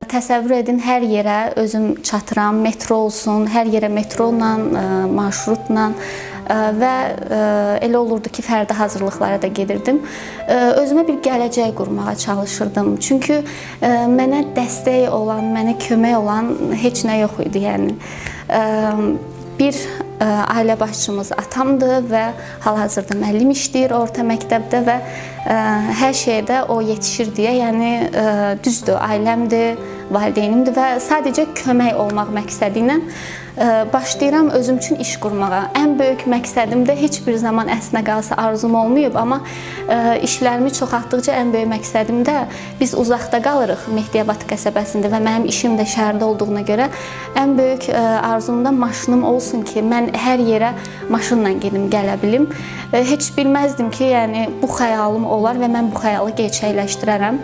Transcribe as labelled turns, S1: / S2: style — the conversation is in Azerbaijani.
S1: Təsəvvür edin, hər yerə özüm çatıram, metro olsun, hər yerə metrolla, marşrutla və elə olurdu ki, fərdi hazırlıqlara da gedirdim. Özümə bir gələcək qurmağa çalışırdım. Çünki mənə dəstək olan, mənə kömək olan heç nə yox idi, yəni. Bir ailə başçımız atamdır və hal-hazırda müəllim işləyir orta məktəbdə və hər şeydə o yetişir deyə, yəni düzdür, ailəmdir, valideynimdir və sadəcə kömək olmaq məqsədi ilə başlayıram özüm üçün iş qurmağa. Ən böyük məqsədim də heç bir zaman əsnə qalsa arzum olmayıb, amma işlərimi çoxaltdıqca ən böyük məqsədim də biz uzaqda qalırıq Mehdiyabad qəsəbəsində və mənim işim də şəhərdə olduğuna görə ən böyük arzum da maşınım olsun ki, mən hər yerə maşınla gedim, gələ bilim. Heç bilməzdim ki, yəni bu xəyalım olar və mən bu xəyalı gerçəkləşdirərəm.